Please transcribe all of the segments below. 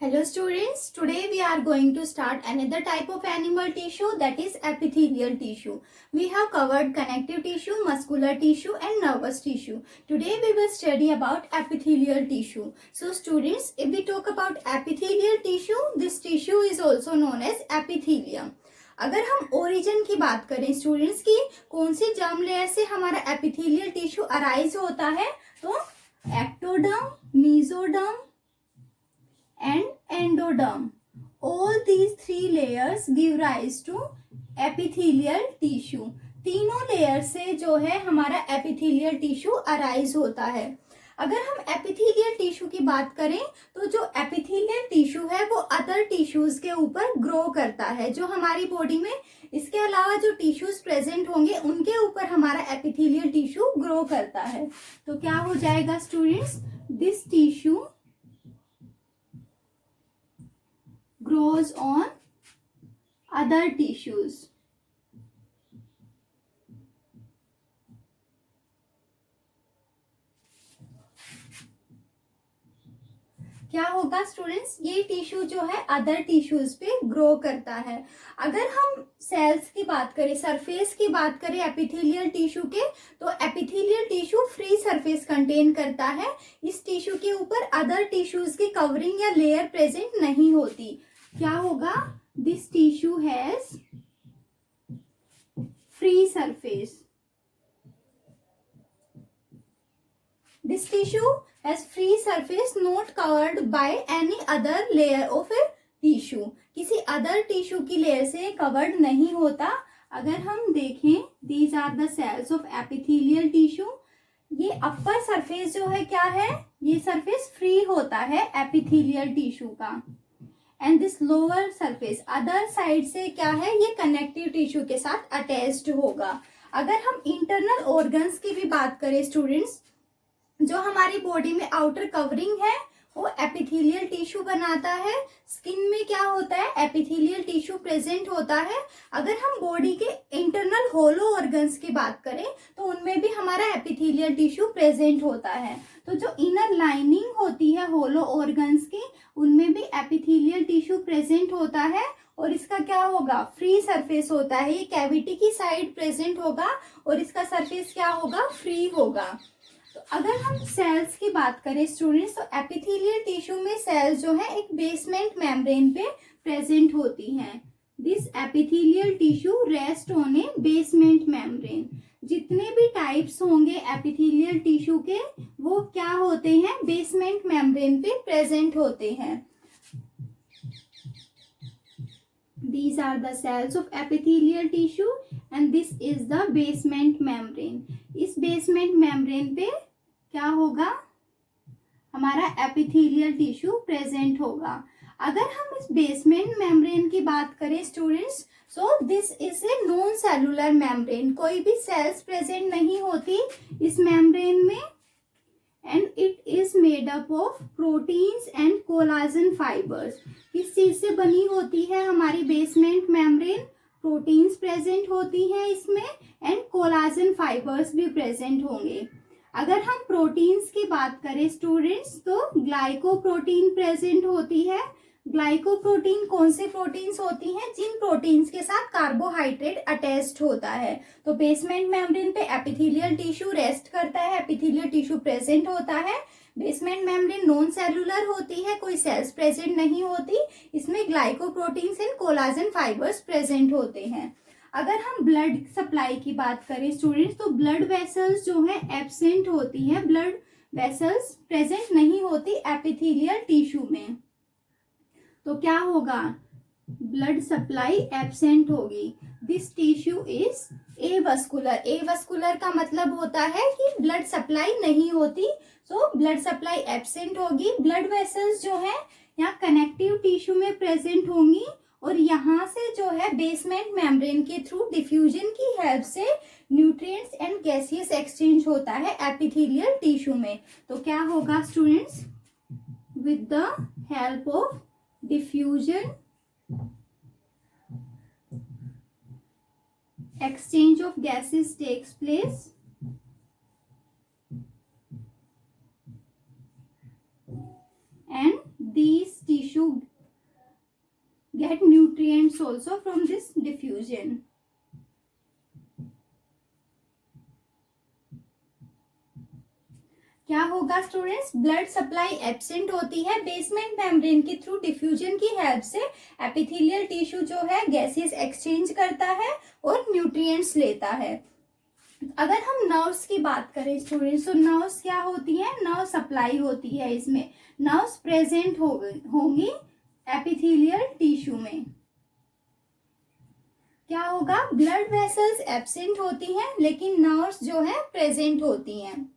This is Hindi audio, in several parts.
Hello students, today we are going to start another type of animal tissue, that is epithelial tissue. We have covered connective tissue, muscular tissue and nervous tissue. Today we will study about epithelial tissue. So students, if we talk about epithelial tissue, this tissue is also known as epithelium. अगर हम ओरिजिन की बात करें स्टूडेंट्स की, कौन सी जर्म लेयर से हमारा एपिथेलियल टिश्यू अराइज होता है, तो ectoderm, mesoderm and endoderm. All these three layers give rise to epithelial tissue. तीनों लेयर से जो है हमारा एपिथेलियल टिश्यू अराइज होता है. अगर हम एपिथेलियल टिश्यू की बात करें तो जो एपिथेलियल टिश्यू है वो अदर टिश्यूज के ऊपर ग्रो करता है. जो हमारी बॉडी में इसके अलावा जो टिश्यूज प्रेजेंट होंगे उनके ऊपर हमारा एपिथेलियल टिश्यू ग्रो करता है. तो क्या हो जाएगा students, this tissue grows on other tissues. क्या होगा स्टूडेंट्स, ये टिश्यू जो है अदर टिश्यूज पे ग्रो करता है. अगर हम सेल्स की बात करें, सरफेस की बात करें एपिथेलियल टिश्यू के, तो epithelial tissue free surface contain करता है. इस टिश्यू के ऊपर अदर टिश्यूज की कवरिंग या लेयर प्रेजेंट नहीं होती. क्या होगा, this tissue has free surface. This tissue has free surface not covered by any other layer of a tissue. किसी अदर टिश्यू की लेयर से कवर्ड नहीं होता. अगर हम देखें, these are the cells of epithelial tissue. ये अपर सरफेस जो है क्या है, ये सरफेस फ्री होता है एपिथेलियल टिश्यू का. And this lower surface other side से क्या है, ये कनेक्टिव टिश्यू के साथ अटैच्ड होगा. अगर हम इंटरनल ऑर्गन्स की भी बात करें स्टूडेंट्स, जो हमारी बॉडी में आउटर कवरिंग है वो एपिथेलियल टिश्यू बनाता है. स्किन में क्या होता है, एपिथेलियल टिश्यू प्रेजेंट होता है. अगर हम बॉडी के इंटरनल होलो ऑर्गन्स की बात करें तो उनमें भी हमारा एपिथेलियल टिश्यू प्रेजेंट होता है. तो जो इनर लाइनिंग होती है होलो ऑर्गन्स की, उनमें भी एपिथेलियल टिश्यू प्रेजेंट होता है. और इसका क्या होगा, फ्री सरफेस होता है. ये कैविटी की साइड प्रेजेंट होगा और इसका सरफेस क्या होगा, फ्री होगा. तो अगर हम सेल्स की बात करें स्टूडेंट्स, तो एपिथेलियल टिश्यू में सेल्स जो है एक बेसमेंट मेम्ब्रेन पे प्रेजेंट होती हैं. This epithelial tissue rest on A basement membrane. जितने भी टाइप्स होंगे एपिथेलियल टिश्यू के, वो क्या होते हैं, बेसमेंट मेम्ब्रेन पे प्रेजेंट होते हैं. These are the cells of epithelial tissue and this is the basement membrane. इस basement membrane पे क्या होगा, हमारा एपिथेलियल टिश्यू प्रेजेंट होगा. अगर हम इस बेसमेंट मेम्ब्रेन की बात करें students, so this is a non cellular membrane. कोई भी सेल्स प्रेजेंट नहीं होती इस मेम्ब्रेन में. And it is made up of proteins and collagen fibres. किस चीज से बनी होती है हमारी बेसमेंट मेम्ब्रेन, प्रोटीन्स प्रेजेंट होती हैं इसमें एंड कोलाजन फाइबर्स भी प्रेजेंट होंगे. अगर हम प्रोटीन्स की बात करें स्टूडेंट्स, तो ग्लाइकोप्रोटीन प्रेजेंट होती है. ग्लाइकोप्रोटीन कौन से प्रोटीन्स होती हैं, जिन प्रोटीन्स के साथ कार्बोहाइड्रेट अटैच्ड होता है. तो बेसमेंट मेम्ब्रेन पे एपिथेलियल टिश्यू रेस्ट करता है, एपिथेलियल टिश्यू प्रेजेंट होता है. बेसमेंट मेम्ब्रेन नॉन सेलुलर होती है, कोई सेल्स प्रेजेंट नहीं होती. इसमें glycoproteins and collagen fibres present होते हैं. अगर हम ब्लड सप्लाई की बात करें स्टूडेंट्स, तो ब्लड वेसल्स जो है एब्सेंट होती है. ब्लड वेसल्स प्रेजेंट नहीं होती एपिथेलियल टिश्यू में. तो क्या होगा, ब्लड सप्लाई एब्सेंट होगी. This tissue is avascular. Avascular का मतलब होता है कि ब्लड सप्लाई नहीं होती. सो ब्लड सप्लाई एब्सेंट होगी. ब्लड वेसल्स जो है यहाँ कनेक्टिव टिश्यू में प्रेजेंट होंगी और यहाँ से जो है बेसमेंट मेम्ब्रेन के थ्रू डिफ्यूजन की हेल्प से न्यूट्रिएंट्स एंड गैसियस एक्सचेंज होता है एपिथेलियल टिश्यू में. तो क्या होगा students, with the help of diffusion, exchange of gases takes place and these tissue nutrients also from this diffusion. क्या होगा स्टूडेंट्स, ब्लड सप्लाई एब्सेंट होती है बेसमेंट मेम्ब्रेन के थ्रू डिफ्यूजन की हेल्प से एपिथेलियल टिश्यू जो है गैसेस एक्सचेंज करता है और न्यूट्रिएंट्स लेता है। अगर हम नर्व्स की बात करें स्टूडेंट्स, तो नर्व्स क्या होती है, नर्व सप्लाई होती है, इसमें नर्व्स प्रेजेंट होंगी एपिथेलियल टिश्यू में। क्या होगा, ब्लड वेसल्स एब्सेंट होती हैं लेकिन नर्व्स जो है प्रेजेंट होती हैं।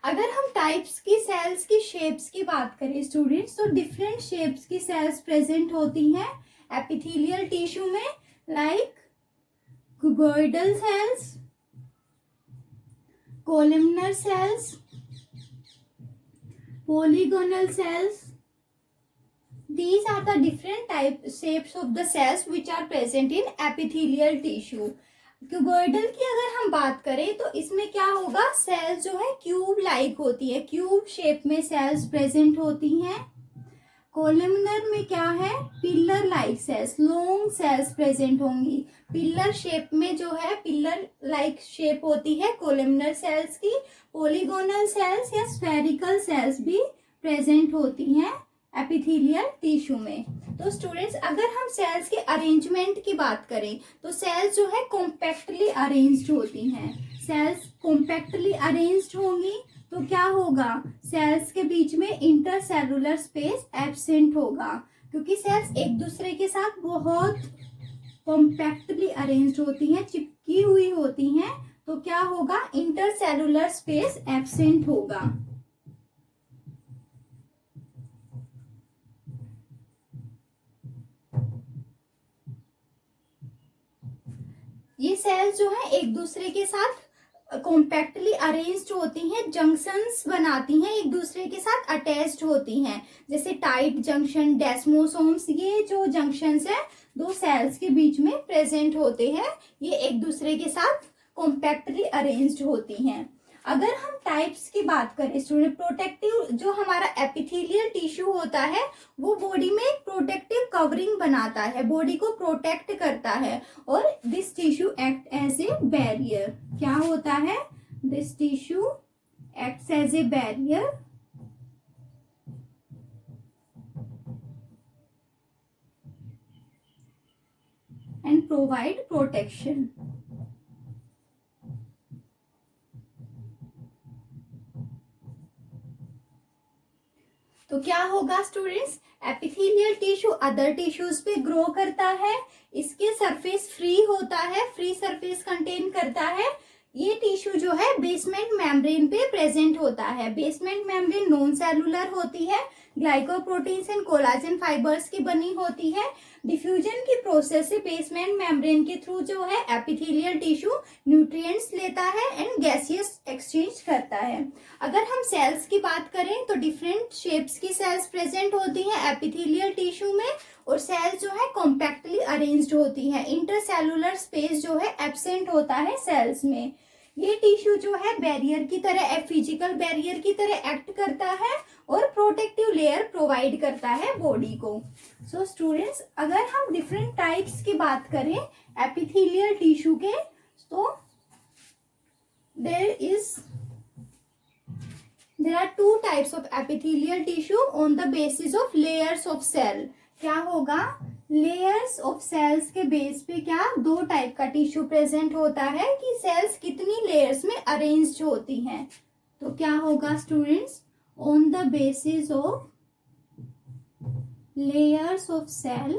अगर हम टाइप्स की सेल्स की शेप्स की बात करें स्टूडेंट्स, तो डिफरेंट शेप्स की सेल्स प्रेजेंट होती हैं एपिथेलियल टिश्यू में, like cuboidal cells, columnar cells, polygonal cells. These are the different shapes of the cells which are present in epithelial tissue. Cuboidal की अगर हम बात करें तो इसमें क्या होगा, सेल्स जो है क्यूब लाइक होती है, क्यूब शेप में सेल्स प्रेजेंट होती हैं। कोलमनर में क्या है, pillar like cells, long cells present होंगी। पिलर शेप में जो है पिलर लाइक शेप होती है कोलमनर सेल्स की। पॉलीगोनल सेल्स या स्फेरिकल सेल्स भी प्रेजेंट होती हैं एपिथेलियल टिश्यू में। तो स्टूडेंट्स, अगर हम सेल्स के अरेंजमेंट की बात करें तो सेल्स जो है कॉम्पैक्टली अरेंज्ड होती हैं। सेल्स कॉम्पैक्टली अरेंज्ड होंगी तो क्या होगा, सेल्स के बीच में इंटरसेलुलर स्पेस एब्सेंट होगा, क्योंकि सेल्स एक दूसरे के साथ बहुत कॉम्पैक्टली अरेंज्ड होती हैं, चिपकी हुई होती हैं, तो क्या होगा, इंटरसेलुलर स्पेस एब्सेंट होगा। ये सेल्स जो है एक दूसरे के साथ कॉम्पैक्टली अरेंज्ड होती हैं, जंक्शंस बनाती हैं, एक दूसरे के साथ अटैच्ड होती हैं, जैसे टाइट जंक्शन, डेस्मोसोम्स। ये जो जंक्शंस है दो सेल्स के बीच में प्रेजेंट होते हैं, ये एक दूसरे के साथ कॉम्पैक्टली अरेंज्ड होती हैं। अगर हम टाइप्स की बात करें स्टूडेंट, प्रोटेक्टिव जो हमारा एपिथेलियल टिश्यू होता है वो बॉडी में एक प्रोटेक्टिव कवरिंग बनाता है, बॉडी को प्रोटेक्ट करता है, और this tissue act as a barrier. क्या होता है, this tissue acts as a barrier and provide protection. तो क्या होगा students, epithelial tissue other tissues पे ग्रो करता है, इसके सरफेस फ्री होता है, फ्री सरफेस कंटेन करता है। ये टिश्यू जो है बेसमेंट मेम्ब्रेन पे प्रेजेंट होता है। बेसमेंट मेम्ब्रेन नॉन सेलुलर होती है, ग्लाइकोप्रोटीन्स एंड कोलाजन फाइबर्स की बनी होती है। डिफ्यूजन की प्रोसेस से बेसमेंट मेम्ब्रेन के थ्रू जो है एपिथेलियल टिश्यू न्यूट्रिएंट्स लेता है एंड गैसियस एक्सचेंज करता है। अगर हम सेल्स की बात करें तो डिफरेंट शेप्स की सेल्स प्रेजेंट होती हैं एपिथेलियल टिश्यू में, और सेल्स जो है कॉम्पैक्टली अरेंज्ड होती है, इंटरसेलुलर स्पेस जो है एब्सेंट होता है सेल्स में। ये टिश्यू जो है बैरियर की तरह, फिजिकल बैरियर की तरह एक्ट करता है और प्रोटेक्टिव लेयर प्रोवाइड करता है बॉडी को। सो स्टूडेंट्स, अगर हम डिफरेंट टाइप्स की बात करें एपिथेलियल टिश्यू के, तो there are two types of epithelial tissue on the basis of layers of cell. क्या होगा, लेयर्स ऑफ सेल्स के बेस पे क्या दो टाइप का टिश्यू प्रेजेंट होता है कि सेल्स कितनी लेयर्स में अरेंज्ड होती हैं। तो क्या होगा students, on the basis of layers of cell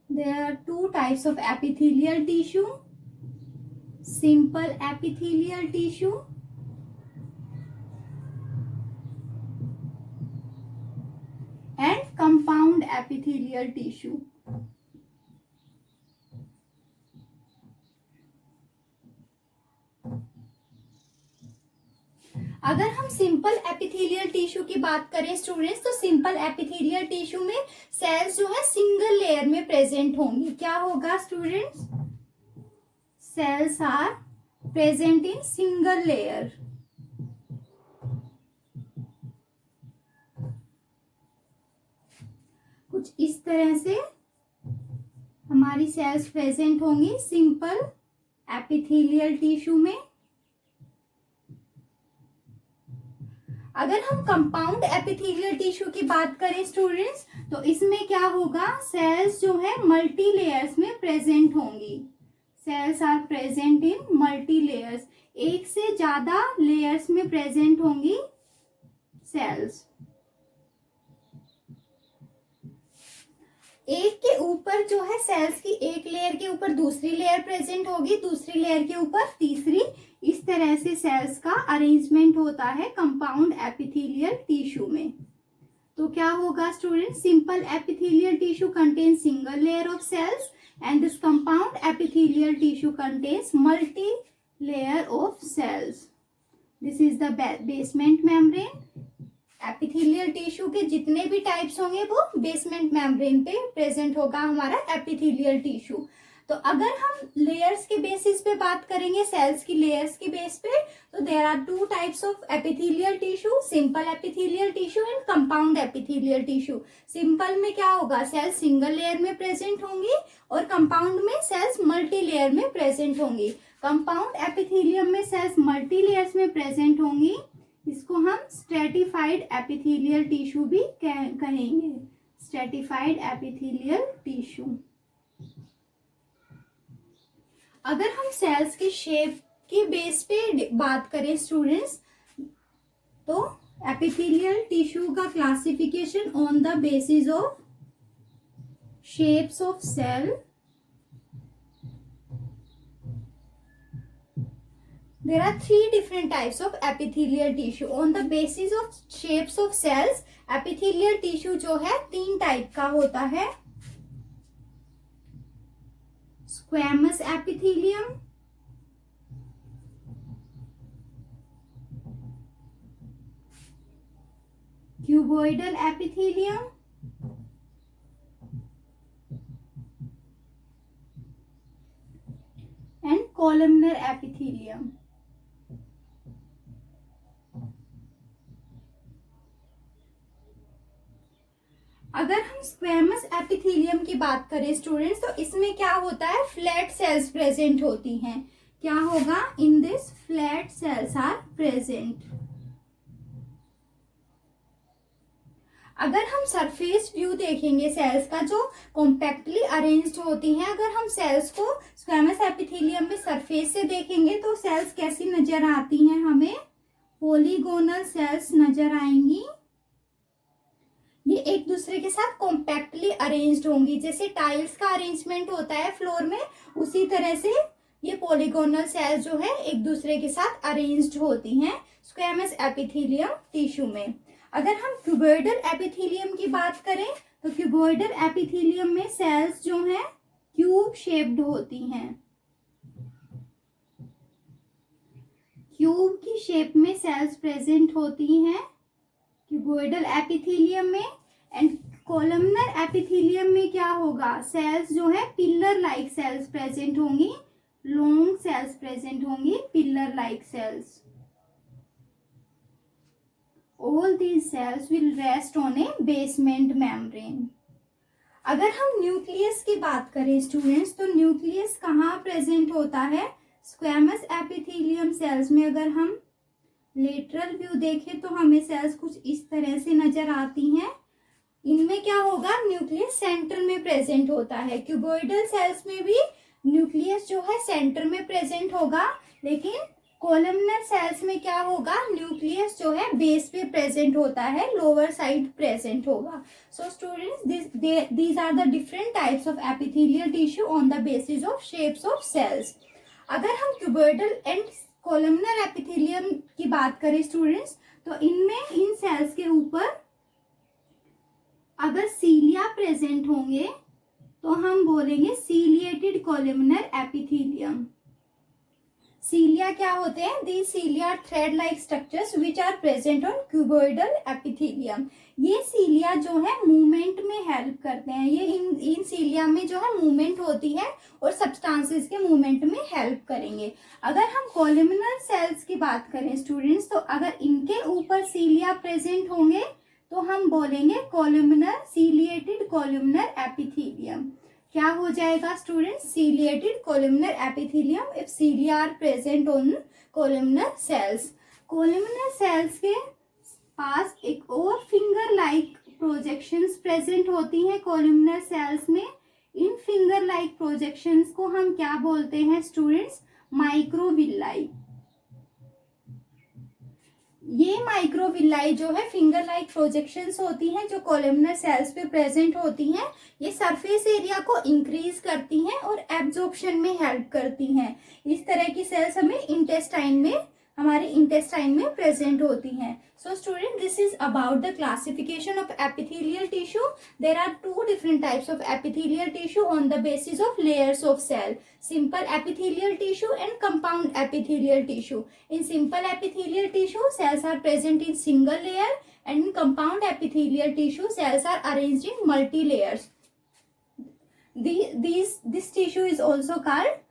there are two types of epithelial tissue, simple epithelial tissue and compound epithelial tissue. अगर हम सिंपल एपिथेलियल टिश्यू की बात करें स्टूडेंट्स, तो सिंपल एपिथेलियल टिश्यू में सेल्स जो है सिंगल लेयर में प्रेजेंट होंगी। क्या होगा students, cells are present in single layer. कुछ कुछ इस तरह से हमारी सेल्स प्रेजेंट होंगी सिंपल एपिथेलियल टिश्यू में। अगर हम कंपाउंड एपिथेलियल टिश्यू की बात करें स्टूडेंट्स, तो इसमें क्या होगा, सेल्स जो है मल्टी लेयर्स में प्रेजेंट होंगी। Cells are present in multi layers, एक से ज्यादा लेयर्स में प्रेजेंट होंगी सेल्स। एक के ऊपर जो है सेल्स की एक लेयर के ऊपर दूसरी लेयर प्रेजेंट होगी, दूसरी लेयर के ऊपर तीसरी, इस तरह से सेल्स का अरेंजमेंट होता है कंपाउंड एपिथेलियल टिश्यू में। तो क्या होगा student, simple epithelial tissue contains single layer of cells and this compound epithelial tissue contains multi layer of cells. This is the basement membrane. Epithelial tissue के जितने भी टाइप्स होंगे वो बेसमेंट मेम्ब्रेन पे प्रेजेंट होगा हमारा एपिथेलियल टिश्यू। तो अगर हम लेयर्स के बेसिस पे बात करेंगे, सेल्स की लेयर्स के बेस पे, तो there are two types of epithelial tissue, simple epithelial tissue and compound epithelial tissue. Simple में क्या होगा, सेल्स सिंगल लेयर में प्रेजेंट होंगी और कंपाउंड में सेल्स मल्टी लेयर में प्रेजेंट होंगी। कंपाउंड एपिथेलियम में सेल्स मल्टी लेयर्स में प्रेजेंट होंगी, इसको हम स्ट्रेटिफाइड एपिथेलियल टिश्यू भी कहेंगे, स्ट्रेटिफाइड एपिथेलियल टिश्यू। अगर हम सेल्स की शेप के बेस पे बात करें स्टूडेंट्स, तो एपिथेलियल टिश्यू का classification on the basis of shapes of cell. There are three different types of epithelial tissue. On the basis of shapes of cells, epithelial tissue जो है तीन टाइप का होता है। Squamous epithelium, cuboidal epithelium, and columnar epithelium। अगर हम स्क्वेमस एपिथेलियम की बात करें स्टूडेंट्स, तो इसमें क्या होता है, फ्लैट सेल्स प्रेजेंट होती हैं। क्या होगा, in this flat cells are present. अगर हम सरफेस व्यू देखेंगे सेल्स का, जो कॉम्पैक्टली अरेंज्ड होती हैं, अगर हम सेल्स को स्क्वेमस एपिथेलियम में सरफेस से देखेंगे तो सेल्स कैसी नजर आती हैं, हमें पॉलीगोनल सेल्स नजर आएंगी। ये एक दूसरे के साथ कॉम्पैक्टली अरेंज्ड होंगी, जैसे टाइल्स का अरेंजमेंट होता है फ्लोर में, उसी तरह से ये पॉलीगोनल सेल्स जो है एक दूसरे के साथ अरेंज्ड होती हैं स्क्वेमस एपिथेलियम टिश्यू में। अगर हम क्यूबॉइडल एपिथेलियम की बात करें, तो क्यूबॉइडल एपिथेलियम में सेल्स जो हैं क्यूब शेप्ड होती हैं। क्यूब की शेप में सेल्स प्रेजेंट होती हैं क्यूबॉइडल एपिथेलियम में। एंड कॉलमनर एपिथेलियम में क्या होगा, सेल्स जो है पिलर लाइक सेल्स प्रेजेंट होंगी, लॉन्ग सेल्स प्रेजेंट होंगी, pillar like cells. All these cells will rest on a basement membrane। अगर हम न्यूक्लियस की बात करें स्टूडेंट्स, तो न्यूक्लियस कहाँ प्रेजेंट होता है, स्क्वेमस एपिथेलियम सेल्स में। अगर हम लेटरल व्यू देखें तो हमें सेल्स कुछ इस तरह से नजर आती हैं। इनमें क्या होगा, न्यूक्लियस सेंटर में प्रेजेंट होता है। क्यूबॉइडल सेल्स में भी न्यूक्लियस जो है सेंटर में प्रेजेंट होगा, लेकिन कॉलमनर सेल्स में क्या होगा, न्यूक्लियस जो है बेस पे प्रेजेंट होता है, लोअर साइड प्रेजेंट होगा। So students, these are the different types of epithelial tissue on the basis of shapes of cells। अगर हम क्यूबॉइडल एंड कॉलमनर एपिथेलियम की बात करें स्टूडेंट्स, तो इनमें इन सेल्स के ऊपर अगर सीलिया प्रेजेंट होंगे तो हम बोलेंगे सीलिएटेड कॉलमनर एपिथेलियम। सीलिया क्या होते हैं, the cilia thread like structures which are present on cuboidal epithelium. ये सीलिया जो है मूवमेंट में हेल्प करते हैं, ये इन सीलिया में जो है मूवमेंट होती है और सब्सटेंसेस के मूवमेंट में हेल्प करेंगे। अगर हम कॉलमनर सेल्स की बात करें स्टूडेंट्स, तो अगर इनके ऊपर सीलिया प्रेजेंट होंगे तो हम बोलेंगे कोलुमिनर सीलिएटेड कोलुमिनर एपिथेलियम। क्या हो जाएगा students? Ciliated columnar epithelium if cilia are present on columnar cells. Columnar cells के पास एक और फिंगर लाइक प्रोजेक्शंस प्रेजेंट होती हैं कोलुमिनर सेल्स में। इन फिंगर लाइक प्रोजेक्शंस को हम क्या बोलते हैं स्टूडेंट्स? माइक्रोविलाई। ये माइक्रोविलाई जो है फिंगर लाइक प्रोजेक्शंस होती हैं जो कोलुमिनर सेल्स पे प्रेजेंट होती हैं। ये सरफेस एरिया को इंक्रीज करती हैं और एब्जॉर्प्शन में हेल्प करती हैं। इस तरह की सेल्स हमारे इंटेस्टाइन में प्रेजेंट होती हैं। So student, this is about the classification of epithelial tissue. There are two different types of epithelial tissue on the basis of layers of cell, simple epithelial tissue and compound epithelial tissue. In simple epithelial tissue, cells are present in single layer, and in compound epithelial tissue, cells are arranged in multi layers. This tissue is also called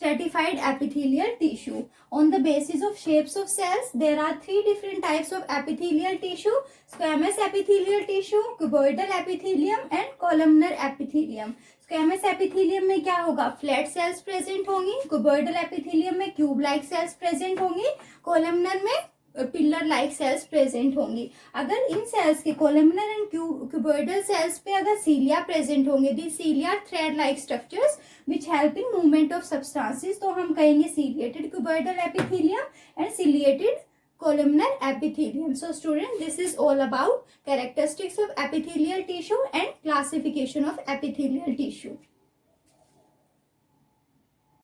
stratified epithelial tissue. On the basis of shapes of cells, there are three different types of epithelial tissue: squamous epithelial tissue, cuboidal epithelium, and columnar epithelium. Squamous epithelium में क्या होगा? फ्लैट सेल्स प्रेजेंट होंगी। क्यूबॉइडल एपिथेलियम में क्यूब लाइक सेल्स प्रेजेंट होंगी। कोलमनर में पिलर लाइक सेल्स प्रेजेंट होंगी। अगर इन सेल्स के कोलमनर एंड क्यूबॉइडल सेल्स पे अगर सीलिया प्रेजेंट होंगे, the cilia thread like structures which help in movement of substances, तो हम कहेंगे ciliated cuboidal epithelium and ciliated columnar epithelium. So student, this is all about characteristics of epithelial tissue and classification of epithelial tissue.